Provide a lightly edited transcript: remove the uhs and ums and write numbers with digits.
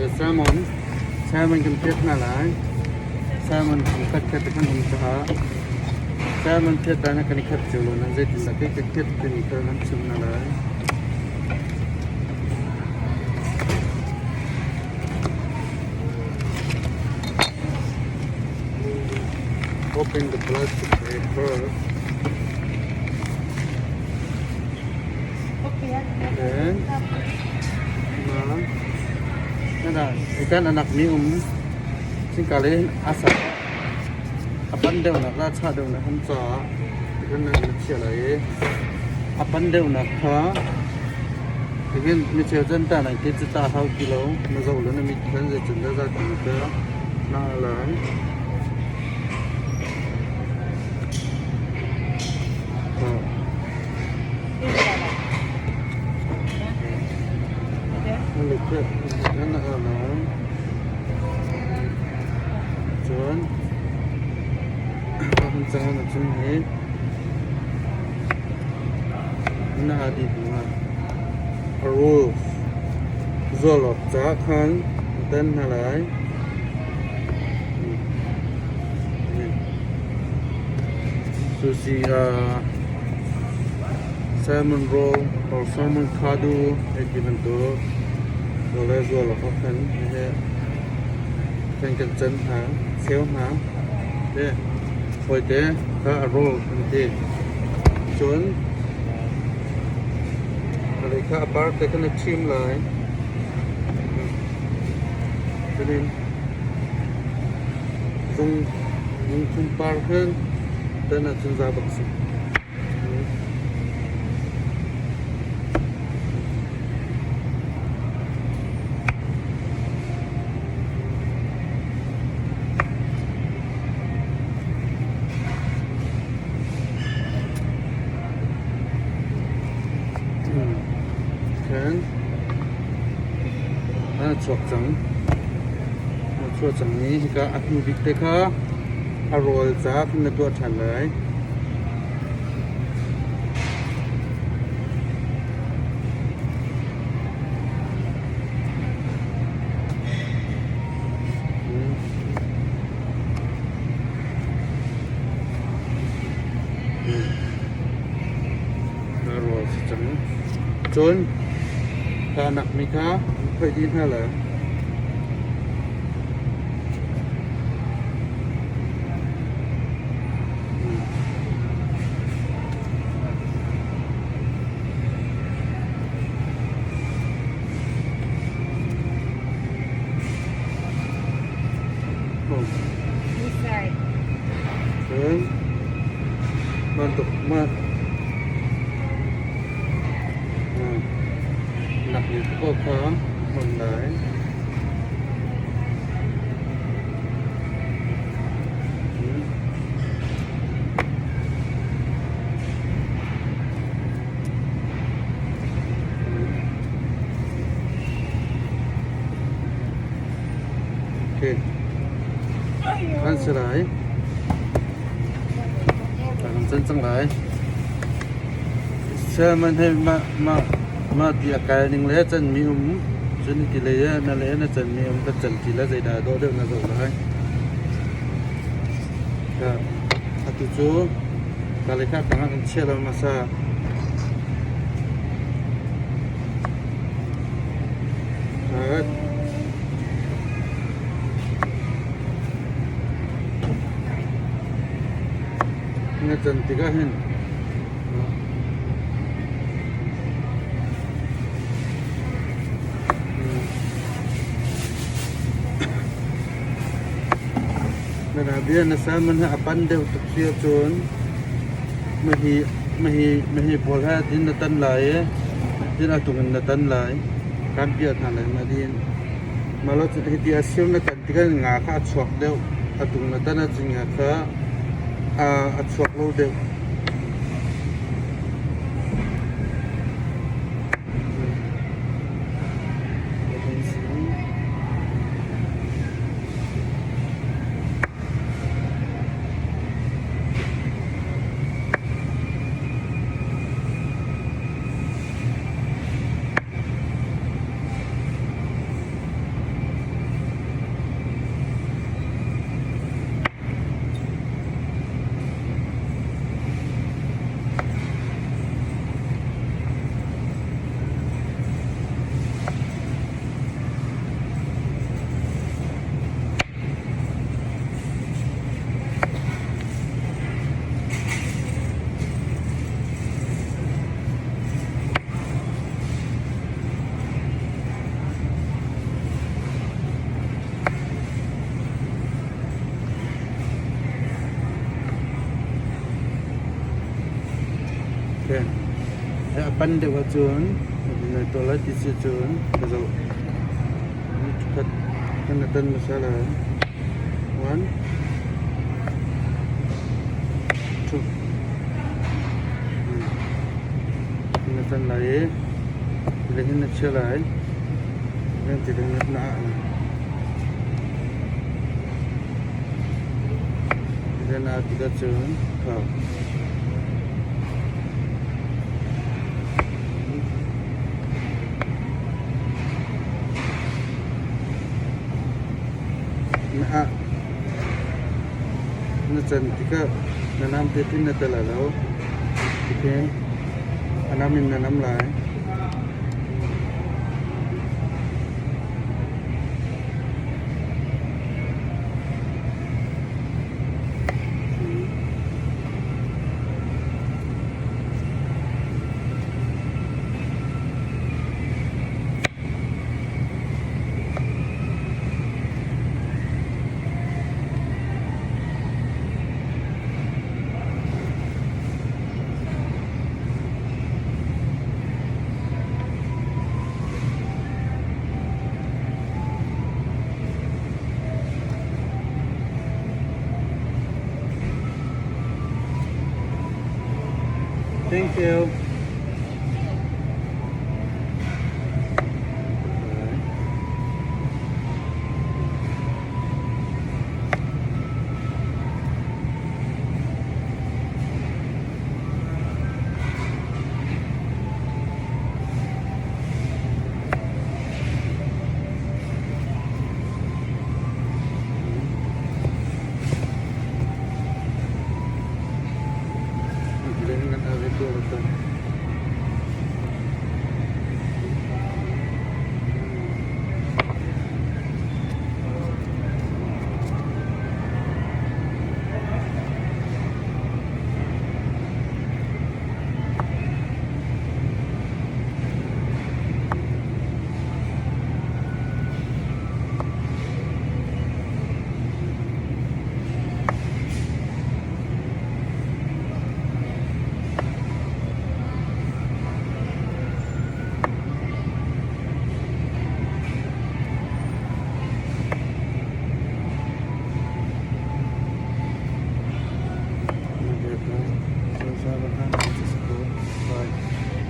salmon salmon kan phet na lai salmon kat kat kan hum cha salmon phet da na kan khat chulo na je ti sakai kat phet kan kan nan chum na lai open the plastic bag first then na ikan anak ni sing kali asap apan deu nak racha deu nak hamcha ikan na chelai apan deu nak kha ikan ni chel jan ta na ke ta how kilo na zo lo na mi kan je chun da ti ta na lai lực rất là nó chuẩn không sao là chuẩn hết na đi mà rồi rồi lọt giá khăn tên là lại sushi salmon roll or salmon kadu given to rồi rồi là khó khăn thế thành cần chân hả xéo hả thế hồi thế cả roll thế chuẩn rồi cả part thế cái này chim lại cho nên dùng dùng part hơn tên là chuyên gia bác sĩ chuột chẳng ní thì cả ăn vịt tê khá rồi giá không là tuột hẳn đấy rồi chẳng trốn cả nặng mi khá phải đi theo là mantap mat nặng như có khó còn đấy ok ăn sẽ đấy chân chân lại xe mình hay mà thì cái những lẽ chân mi chân cái lẽ là chân mi cái chân chỉ là dây đá đôi đều là rồi đấy à tu chú cái lẽ khác thằng anh chia làm sao nghe chân thì cái hình nên là bây giờ sao mình hạ pan đều thực hiện trốn mình bỏ ra đến là tân lại đến là tụi là tân lại cam biệt thằng này mà đi mà nó chỉ thì siêu là tân thì cái ngã khác chuột đều tụi là tân là chỉ ngã khác chuột lâu đều apan dewa chun na tola tisi chun kazo kat kanatan masala 1 2 kanatan lai lehin na chelai yang tidak na dan kita chun kau na chan tika nanam tetin na talalo tiken anamin nanam lai Thank you.